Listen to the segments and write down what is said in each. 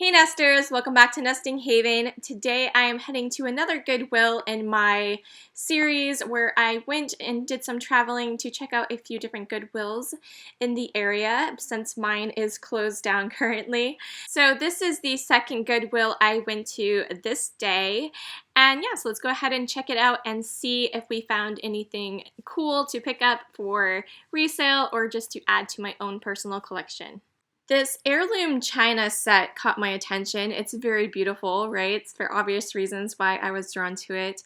Hey nesters, welcome back to Nesting Haven. Today I am heading to another Goodwill in my series where I went and did some traveling to check out a few different Goodwills in the area since mine is closed down currently. So this is the second Goodwill I went to this day. And yeah, so let's go ahead and check it out and see if we found anything cool to pick up for resale or just to add to my own personal collection. This heirloom china set caught my attention. It's very beautiful, right? It's for obvious reasons why I was drawn to it.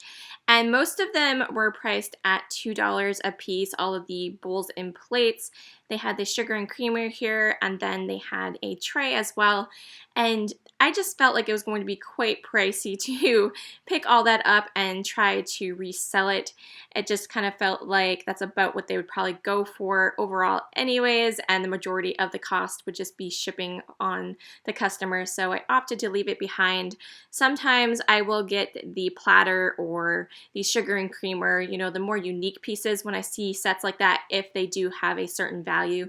And most of them were priced at $2 a piece, all of the bowls and plates. They had the sugar and creamer here, and then they had a tray as well. And I just felt like it was going to be quite pricey to pick all that up and try to resell it. It just kind of felt like that's about what they would probably go for overall anyways, and the majority of the cost would just be shipping on the customer, so I opted to leave it behind. Sometimes I will get the platter or the sugar and creamer, you know, the more unique pieces when I see sets like that, if they do have a certain value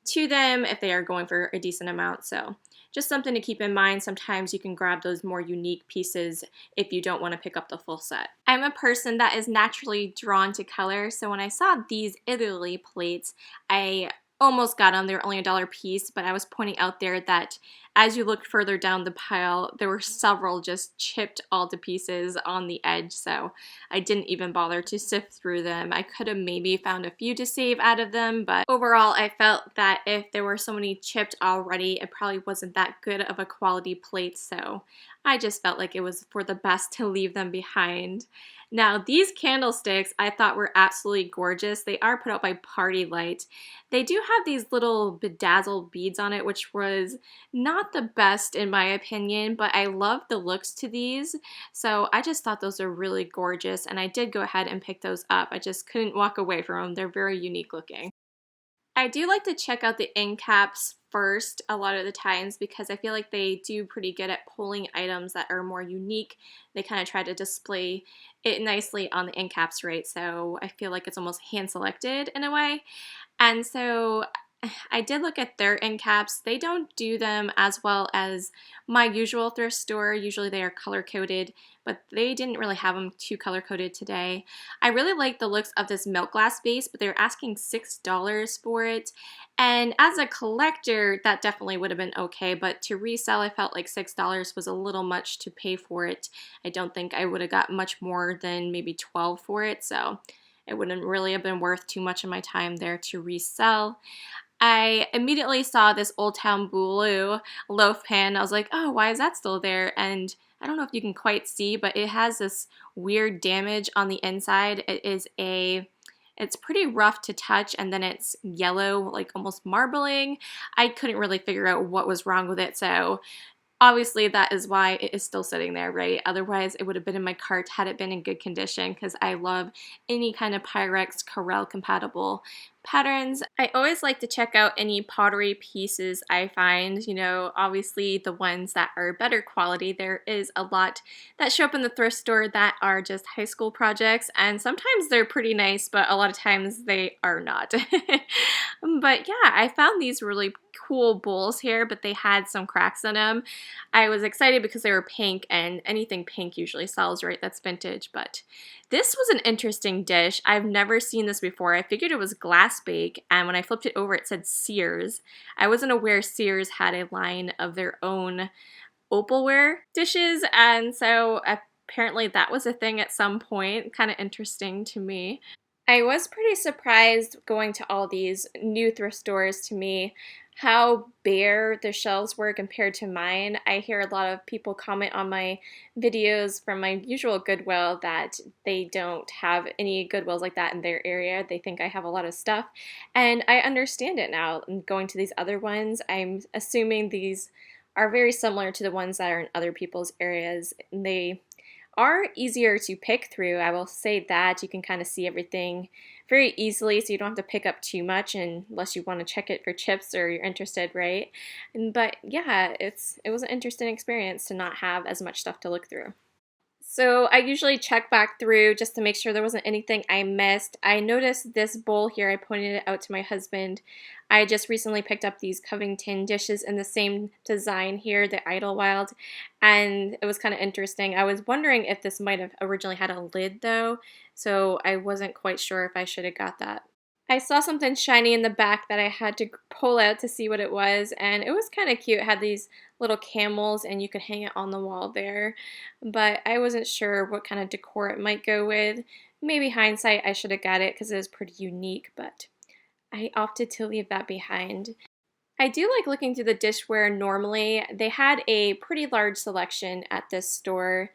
to them, if they are going for a decent amount. So just something to keep in mind. Sometimes you can grab those more unique pieces if you don't want to pick up the full set. I'm a person that is naturally drawn to color, so when I saw these Italy plates, I almost got them. They were only $1 a piece, but I was pointing out there that as you look further down the pile, there were several just chipped all to pieces on the edge, so I didn't even bother to sift through them. I could have maybe found a few to save out of them, but overall I felt that if there were so many chipped already, it probably wasn't that good of a quality plate, so I just felt like it was for the best to leave them behind. Now, these candlesticks I thought were absolutely gorgeous. They are put out by Party Light. They do have these little bedazzled beads on it, which was not the best in my opinion, but I love the looks to these. So I just thought those are really gorgeous, and I did go ahead and pick those up. I just couldn't walk away from them. They're very unique looking. I do like to check out the end caps first a lot of the times because I feel like they do pretty good at pulling items that are more unique. They kind of try to display it nicely on the end caps, right? So I feel like it's almost hand selected in a way. And so I did look at their end caps. They don't do them as well as my usual thrift store. Usually they are color coded, but they didn't really have them too color coded today. I really like the looks of this milk glass vase, but they were asking $6 for it. And as a collector, that definitely would have been okay, but to resell, I felt like $6 was a little much to pay for it. I don't think I would have got much more than maybe $12 for it, so it wouldn't really have been worth too much of my time there to resell. I immediately saw this Old Town Blue loaf pan. I was like, oh, why is that still there? And I don't know if you can quite see, but it has this weird damage on the inside. It's pretty rough to touch, and then it's yellow, like almost marbling. I couldn't really figure out what was wrong with it, so obviously that is why it is still sitting there, right? Otherwise, it would have been in my cart had it been in good condition, because I love any kind of Pyrex Corel compatible patterns. I always like to check out any pottery pieces I find, you know, obviously the ones that are better quality. There is a lot that show up in the thrift store that are just high school projects, and sometimes they're pretty nice, but a lot of times they are not. But yeah, I found these really cool bowls here, but they had some cracks in them. I was excited because they were pink, and anything pink usually sells, right? That's vintage, but this was an interesting dish. I've never seen this before. I figured it was glass bake, and when I flipped it over, it said Sears. I wasn't aware Sears had a line of their own opalware dishes, and so apparently that was a thing at some point. Kind of interesting to me. I was pretty surprised going to all these new thrift stores to me how bare the shelves were compared to mine. I hear a lot of people comment on my videos from my usual Goodwill that they don't have any Goodwills like that in their area. They think I have a lot of stuff, and I understand it now. And going to these other ones, I'm assuming these are very similar to the ones that are in other people's areas. They are easier to pick through. I will say that you can kind of see everything very easily, so you don't have to pick up too much unless you want to check it for chips or you're interested, right? But yeah, it was an interesting experience to not have as much stuff to look through. So I usually check back through just to make sure there wasn't anything I missed. I noticed this bowl here. I pointed it out to my husband. I just recently picked up these Covington dishes in the same design here, the Idlewild, and it was kind of interesting. I was wondering if this might have originally had a lid though, so I wasn't quite sure if I should have got that. I saw something shiny in the back that I had to pull out to see what it was, and it was kind of cute. It had these little camels, and you could hang it on the wall there, but I wasn't sure what kind of decor it might go with. Maybe hindsight, I should have got it because it was pretty unique, but I opted to leave that behind. I do like looking through the dishware normally. They had a pretty large selection at this store.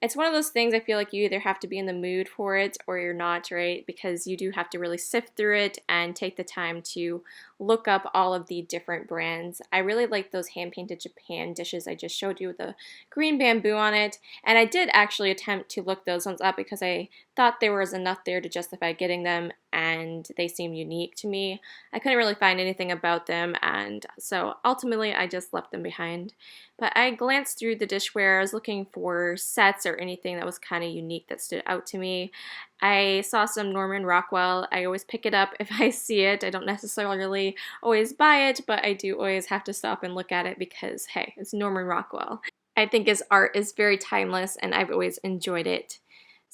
It's one of those things I feel like you either have to be in the mood for it or you're not, right? Because you do have to really sift through it and take the time to look up all of the different brands. I really like those hand-painted Japan dishes I just showed you with the green bamboo on it. And I did actually attempt to look those ones up because I thought there was enough there to justify getting them, and they seem unique to me. I couldn't really find anything about them, and so ultimately I just left them behind. But I glanced through the dishware. I was looking for sets or anything that was kind of unique that stood out to me. I saw some Norman Rockwell. I always pick it up if I see it. I don't necessarily always buy it, but I do always have to stop and look at it because, hey, it's Norman Rockwell. I think his art is very timeless, and I've always enjoyed it.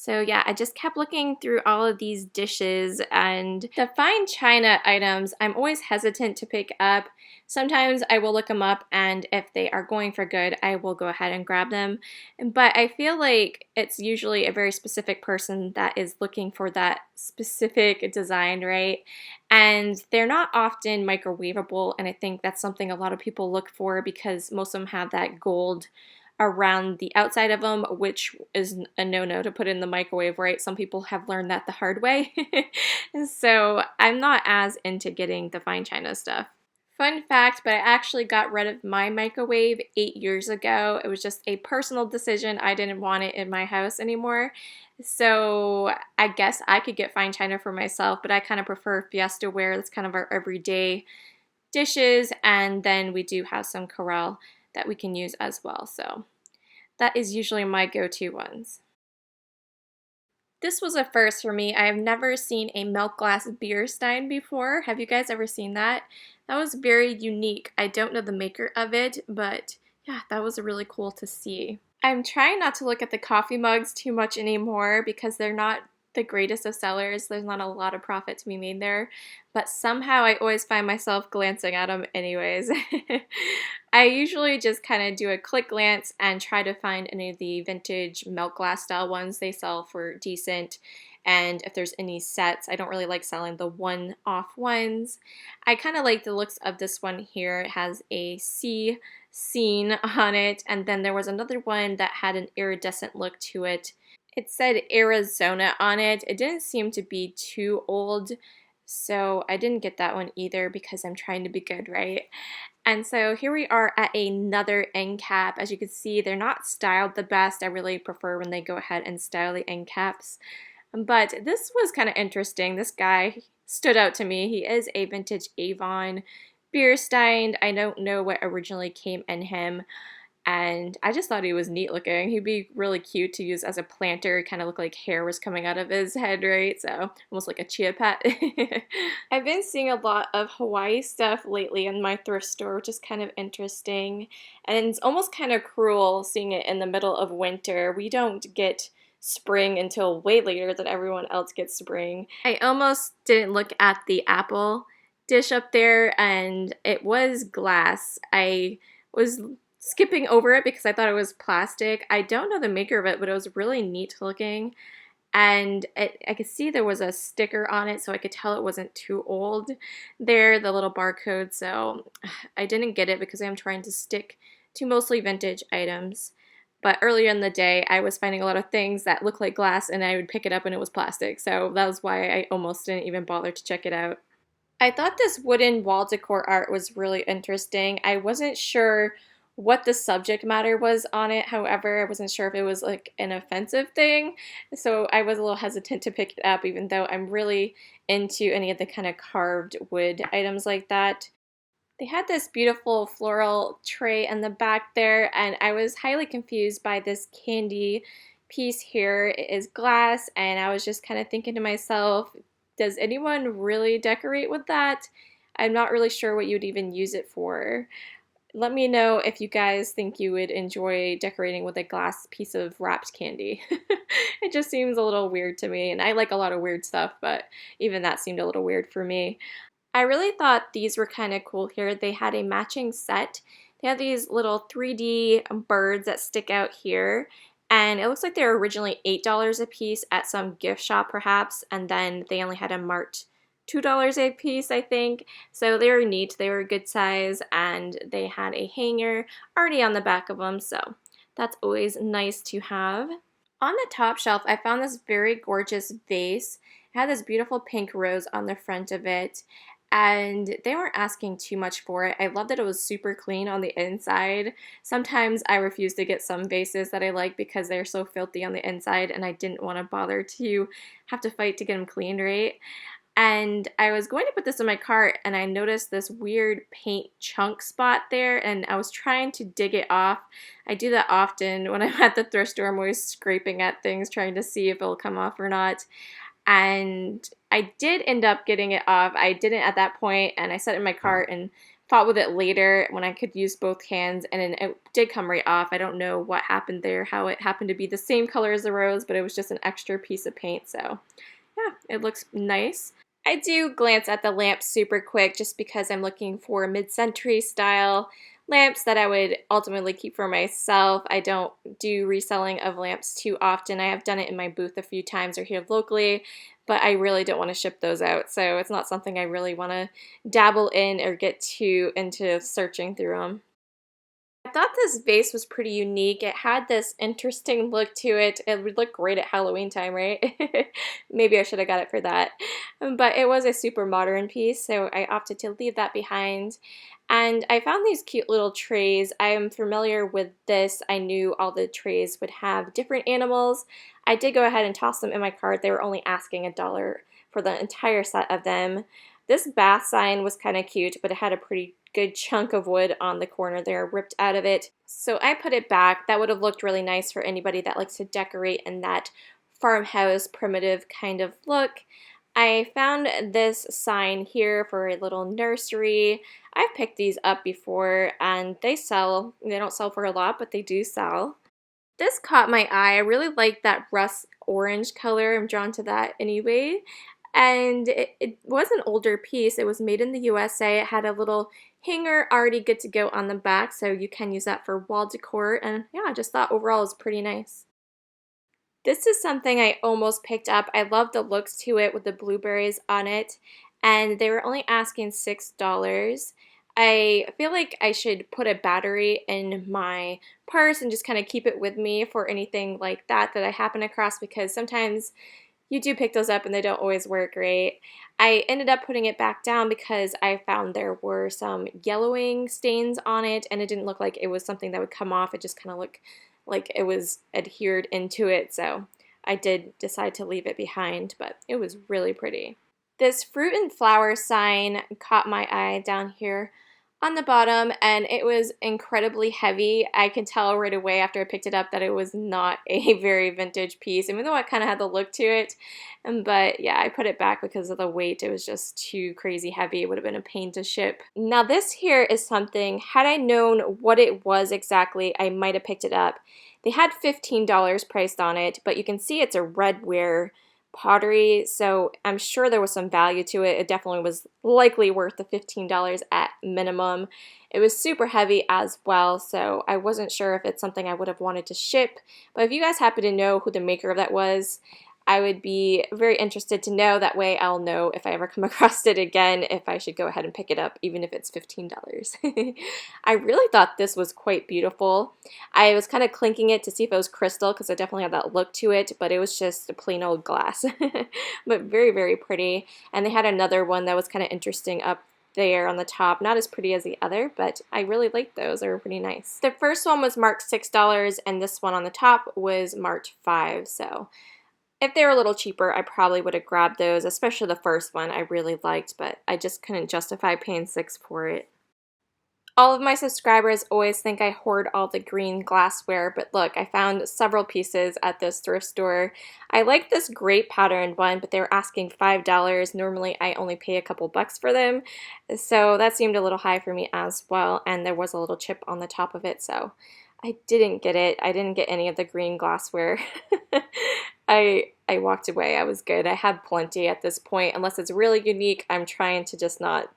So yeah, I just kept looking through all of these dishes, and the fine china items I'm always hesitant to pick up. Sometimes I will look them up, and if they are going for good, I will go ahead and grab them. But I feel like it's usually a very specific person that is looking for that specific design, right? And they're not often microwavable, and I think that's something a lot of people look for because most of them have that gold around the outside of them, which is a no-no to put in the microwave, right? Some people have learned that the hard way. So I'm not as into getting the fine china stuff. Fun fact, but I actually got rid of my microwave 8 years ago. It was just a personal decision. I didn't want it in my house anymore. So I guess I could get fine china for myself, but I kind of prefer Fiesta ware. That's kind of our everyday dishes, and then we do have some Corelle that we can use as well. So that is usually my go-to ones. This was a first for me. I have never seen a milk glass beer stein before. Have you guys ever seen that? That was very unique. I don't know the maker of it, but yeah, that was really cool to see. I'm trying not to look at the coffee mugs too much anymore because they're not the greatest of sellers. There's not a lot of profit to be made there, but somehow I always find myself glancing at them anyways. I usually just kind of do a quick glance and try to find any of the vintage milk glass style ones they sell for decent. And if there's any sets, I don't really like selling the one-off ones. I kind of like the looks of this one here. It has a sea scene on it, and then there was another one that had an iridescent look to it. It said Arizona on it. It didn't seem to be too old, so I didn't get that one either because I'm trying to be good, right? And so here we are at another end cap. As you can see, they're not styled the best. I really prefer when they go ahead and style the end caps. But this was kind of interesting. This guy stood out to me. He is a vintage Avon beer stein. I don't know what originally came in him, and I just thought he was neat looking. He'd be really cute to use as a planter. Kind of looked like hair was coming out of his head, right? So almost like a chia pet. I've been seeing a lot of Hawaii stuff lately in my thrift store, which is kind of interesting. And it's almost kind of cruel seeing it in the middle of winter. We don't get spring until way later than everyone else gets spring. I almost didn't look at the apple dish up there, and it was glass. I was skipping over it because I thought it was plastic. I don't know the maker of it, but it was really neat looking. And I could see there was a sticker on it, so I could tell it wasn't too old there, the little barcode. So I didn't get it because I'm trying to stick to mostly vintage items. But earlier in the day, I was finding a lot of things that looked like glass, and I would pick it up and it was plastic. So that was why I almost didn't even bother to check it out. I thought this wooden wall decor art was really interesting. I wasn't sure what the subject matter was on it. However, I wasn't sure if it was like an offensive thing. So I was a little hesitant to pick it up, even though I'm really into any of the kind of carved wood items like that. They had this beautiful floral tray in the back there, and I was highly confused by this candy piece here. It is glass, and I was just kind of thinking to myself, does anyone really decorate with that? I'm not really sure what you'd even use it for. Let me know if you guys think you would enjoy decorating with a glass piece of wrapped candy. It just seems a little weird to me, and I like a lot of weird stuff, but even that seemed a little weird for me. I really thought these were kind of cool here. They had a matching set. They have these little 3D birds that stick out here, and it looks like they were originally $8 a piece at some gift shop perhaps, and then they only had them marked $2 a piece, I think. So they were neat, they were a good size, and they had a hanger already on the back of them, so that's always nice to have. On the top shelf, I found this very gorgeous vase. It had this beautiful pink rose on the front of it, and they weren't asking too much for it. I love that it was super clean on the inside. Sometimes I refuse to get some vases that I like because they're so filthy on the inside, and I didn't want to bother to have to fight to get them cleaned right. And I was going to put this in my cart, and I noticed this weird paint chunk spot there, and I was trying to dig it off. I do that often when I'm at the thrift store. I'm always scraping at things, trying to see if it'll come off or not. And I did end up getting it off. I didn't at that point, and I set it in my cart and fought with it later when I could use both hands, and it did come right off. I don't know what happened there, how it happened to be the same color as the rose, but it was just an extra piece of paint, so yeah, it looks nice. I do glance at the lamps super quick just because I'm looking for mid-century style lamps that I would ultimately keep for myself. I don't do reselling of lamps too often. I have done it in my booth a few times or here locally, but I really don't want to ship those out, so it's not something I really want to dabble in or get too into searching through them. I thought this vase was pretty unique. It had this interesting look to it. It would look great at Halloween time, right? Maybe I should have got it for that. But it was a super modern piece, so I opted to leave that behind. And I found these cute little trays. I am familiar with this. I knew all the trays would have different animals. I did go ahead and toss them in my cart. They were only asking $1 for the entire set of them. This bath sign was kind of cute, but it had a pretty good chunk of wood on the corner there ripped out of it. So I put it back. That would have looked really nice for anybody that likes to decorate in that farmhouse primitive kind of look. I found this sign here for a little nursery. I've picked these up before and they sell. They don't sell for a lot, but they do sell. This caught my eye. I really like that rust orange color. I'm drawn to that anyway. And it was an older piece. It was made in the USA. It had a little hanger already good to go on the back, so you can use that for wall decor. And yeah, I just thought overall it was pretty nice. This is something I almost picked up. I love the looks to it with the blueberries on it, and they were only asking $6. I feel like I should put a battery in my purse and just kind of keep it with me for anything like that I happen across, because sometimes you do pick those up and they don't always work right. I ended up putting it back down because I found there were some yellowing stains on it, and it didn't look like it was something that would come off. It just kind of looked like it was adhered into it, so I did decide to leave it behind, but it was really pretty. This fruit and flower sign caught my eye down here on the bottom, and it was incredibly heavy. I could tell right away after I picked it up that it was not a very vintage piece, even though it kind of had the look to it. But yeah, I put it back because of the weight. It was just too crazy heavy. It would have been a pain to ship. Now this here is something, had I known what it was exactly, I might have picked it up. They had $15 priced on it, but you can see it's a redware pottery, so I'm sure there was some value to it. It definitely was likely worth the $15 at minimum. It was super heavy as well, so I wasn't sure if it's something I would have wanted to ship, but if you guys happen to know who the maker of that was, I would be very interested to know. That way I'll know if I ever come across it again if I should go ahead and pick it up, even if it's $15. I really thought this was quite beautiful. I was kind of clinking it to see if it was crystal because it definitely had that look to it, but it was just a plain old glass. But very, very pretty. And they had another one that was kind of interesting up there on the top. Not as pretty as the other, but I really liked those. They were pretty nice. The first one was marked $6 and this one on the top was marked $5. So if they were a little cheaper, I probably would have grabbed those, especially the first one I really liked, but I just couldn't justify paying $6 for it. All of my subscribers always think I hoard all the green glassware, but look, I found several pieces at this thrift store. I like this grape patterned one, but they were asking $5. Normally I only pay a couple bucks for them, so that seemed a little high for me as well, and there was a little chip on the top of it, so I didn't get it. I didn't get any of the green glassware. I walked away. I was good. I had plenty at this point. Unless it's really unique, I'm trying to just not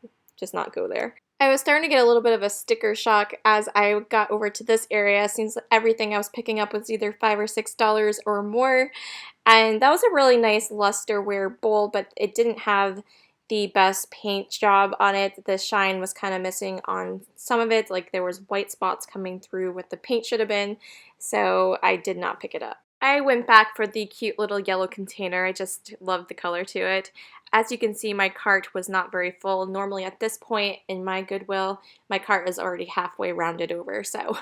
go there. I was starting to get a little bit of a sticker shock as I got over to this area. It seems like everything I was picking up was either $5 or $6 or more. And that was a really nice lusterware bowl, but it didn't have the best paint job on it. The shine was kind of missing on some of it, like there was white spots coming through what the paint should have been, so I did not pick it up. I went back for the cute little yellow container. I just loved the color to it. As you can see, my cart was not very full. Normally at this point in my Goodwill, my cart is already halfway rounded over, so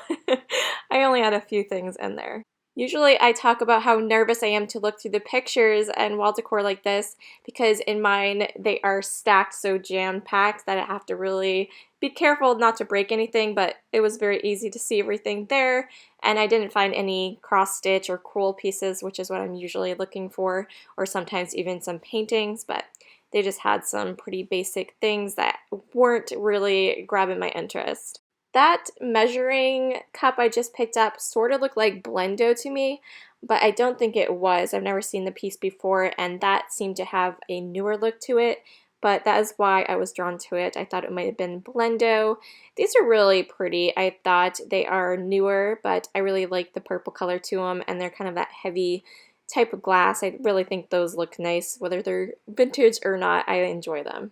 I only had a few things in there. Usually I talk about how nervous I am to look through the pictures and wall decor like this because in mine they are stacked so jam-packed that I have to really be careful not to break anything, but it was very easy to see everything there, and I didn't find any cross-stitch or crewel pieces, which is what I'm usually looking for, or sometimes even some paintings, but they just had some pretty basic things that weren't really grabbing my interest. That measuring cup I just picked up sort of looked like Blendo to me, but I don't think it was. I've never seen the piece before, and that seemed to have a newer look to it, but that is why I was drawn to it. I thought it might have been Blendo. These are really pretty. I thought they are newer, but I really like the purple color to them, and they're kind of that heavy type of glass. I really think those look nice. Whether they're vintage or not, I enjoy them.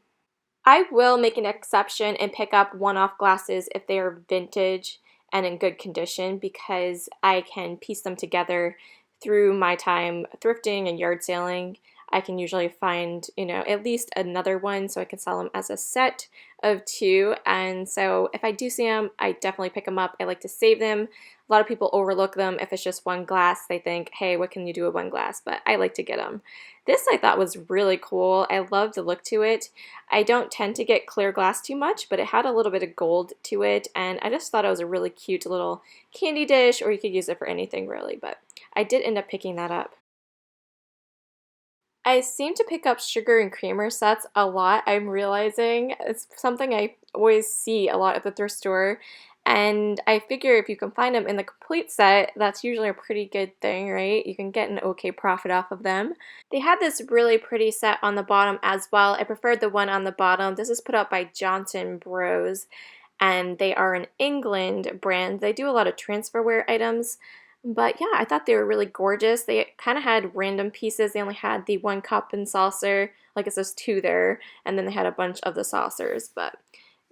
I will make an exception and pick up one-off glasses if they are vintage and in good condition because I can piece them together through my time thrifting and yard selling. I can usually find, at least another one so I can sell them as a set of two. And so if I do see them, I definitely pick them up. I like to save them. A lot of people overlook them. If it's just one glass, they think, hey, what can you do with one glass? But I like to get them. This I thought was really cool. I love the look to it. I don't tend to get clear glass too much, but it had a little bit of gold to it, and I just thought it was a really cute little candy dish, or you could use it for anything really, but I did end up picking that up. I seem to pick up sugar and creamer sets a lot. I'm realizing it's something I always see a lot at the thrift store, and I figure if you can find them in the complete set, that's usually a pretty good thing, right? You can get an okay profit off of them. They had this really pretty set on the bottom as well. I preferred the one on the bottom. This is put out by Johnson Bros, and they are an England brand. They do a lot of transferware items. But yeah, I thought they were really gorgeous. They kind of had random pieces. They only had the one cup and saucer. Like it says two there. And then they had a bunch of the saucers. But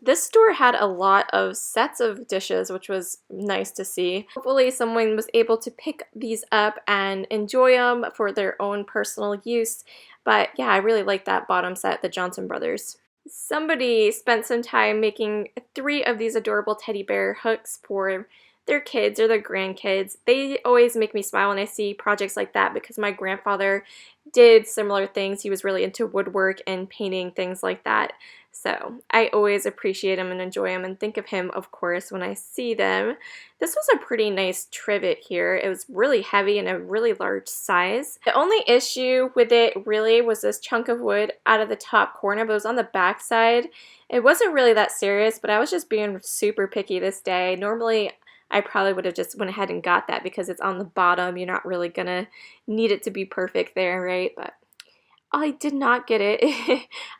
this store had a lot of sets of dishes, which was nice to see. Hopefully someone was able to pick these up and enjoy them for their own personal use. But yeah, I really like that bottom set, the Johnson Brothers. Somebody spent some time making 3 of these adorable teddy bear hooks for their kids or their grandkids. They always make me smile when I see projects like that because my grandfather did similar things. He was really into woodwork and painting, things like that. So I always appreciate him and enjoy him and think of him, of course, when I see them. This was a pretty nice trivet here. It was really heavy and a really large size. The only issue with it really was this chunk of wood out of the top corner, but it was on the back side. It wasn't really that serious, but I was just being super picky this day. Normally, I probably would have just went ahead and got that because it's on the bottom. You're not really gonna need it to be perfect there, right? But I did not get it.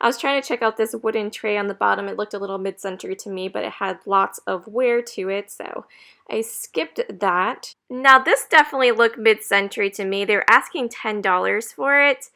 I was trying to check out this wooden tray on the bottom. It looked a little mid-century to me, but it had lots of wear to it, so I skipped that. Now this definitely looked mid-century to me. They were asking $10 for it,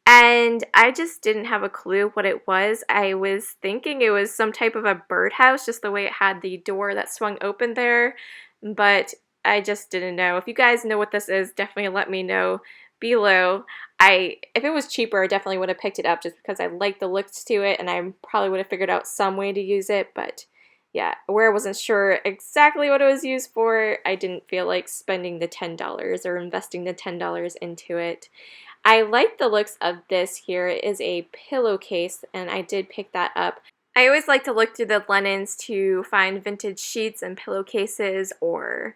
and I just didn't have a clue what it was. I was thinking it was some type of a birdhouse, just the way it had the door that swung open there, but I just didn't know. If you guys know what this is, definitely let me know below. If it was cheaper, I definitely would have picked it up just because I like the looks to it, and I probably would have figured out some way to use it, but yeah, where I wasn't sure exactly what it was used for, I didn't feel like spending the $10 or investing the $10 into it. I like the looks of this here. It is a pillowcase, and I did pick that up. I always like to look through the linens to find vintage sheets and pillowcases or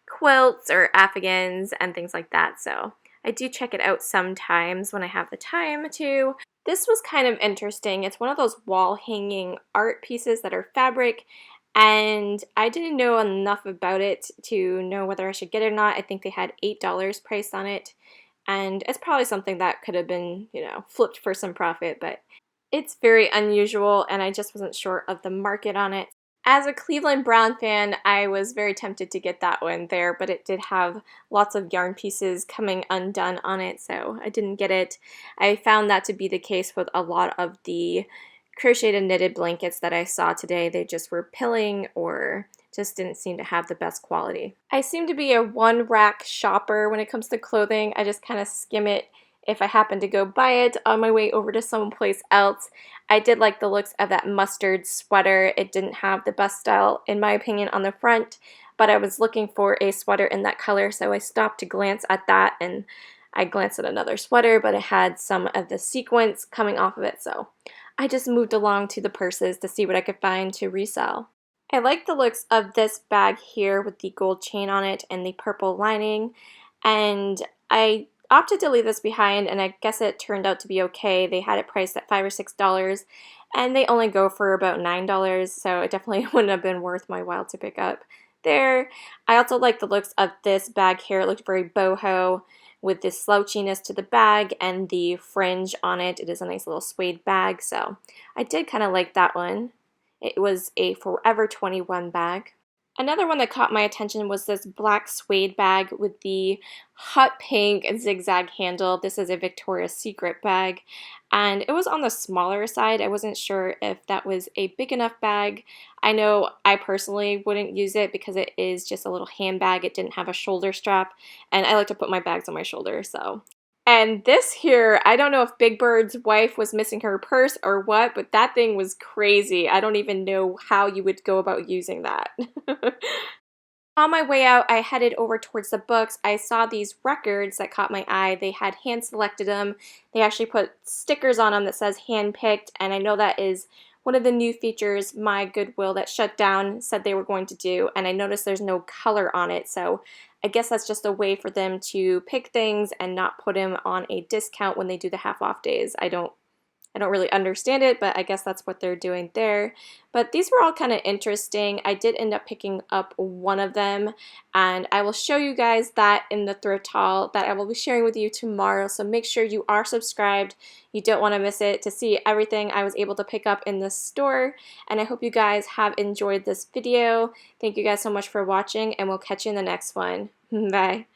quilts or afghans and things like that, so I do check it out sometimes when I have the time to. This was kind of interesting. It's one of those wall hanging art pieces that are fabric, and I didn't know enough about it to know whether I should get it or not. I think they had $8 priced on it, and it's probably something that could have been, flipped for some profit, but it's very unusual and I just wasn't sure of the market on it. As a Cleveland Brown fan, I was very tempted to get that one there, but it did have lots of yarn pieces coming undone on it, so I didn't get it. I found that to be the case with a lot of the crocheted knitted blankets that I saw today. They just were pilling or just didn't seem to have the best quality. I seem to be a one-rack shopper when it comes to clothing. I just kind of skim it if I happen to go buy it on my way over to someplace else. I did like the looks of that mustard sweater. It didn't have the best style, in my opinion, on the front, but I was looking for a sweater in that color, so I stopped to glance at that, and I glanced at another sweater, but it had some of the sequins coming off of it, so I just moved along to the purses to see what I could find to resell. I like the looks of this bag here with the gold chain on it and the purple lining, and I opted to leave this behind, and I guess it turned out to be okay. They had it priced at $5 or $6, and they only go for about $9, so it definitely wouldn't have been worth my while to pick up there. I also like the looks of this bag here. It looked very boho with this slouchiness to the bag and the fringe on it. It is a nice little suede bag, so I did kind of like that one. It was a Forever 21 bag. Another one that caught my attention was this black suede bag with the hot pink zigzag handle. This is a Victoria's Secret bag, and it was on the smaller side. I wasn't sure if that was a big enough bag. I know I personally wouldn't use it because it is just a little handbag. It didn't have a shoulder strap, and I like to put my bags on my shoulder, so. And this here, I don't know if Big Bird's wife was missing her purse or what, but that thing was crazy. I don't even know how you would go about using that. On my way out, I headed over towards the books. I saw these records that caught my eye. They had hand-selected them. They actually put stickers on them that says hand-picked, and I know that is one of the new features my Goodwill that shut down said they were going to do, and I noticed there's no color on it, so I guess that's just a way for them to pick things and not put them on a discount when they do the half-off days. I don't really understand it, but I guess that's what they're doing there. But these were all kind of interesting. I did end up picking up one of them, and I will show you guys that in the thrift haul that I will be sharing with you tomorrow. So make sure you are subscribed. You don't want to miss it to see everything I was able to pick up in the store. And I hope you guys have enjoyed this video. Thank you guys so much for watching, and we'll catch you in the next one. Bye.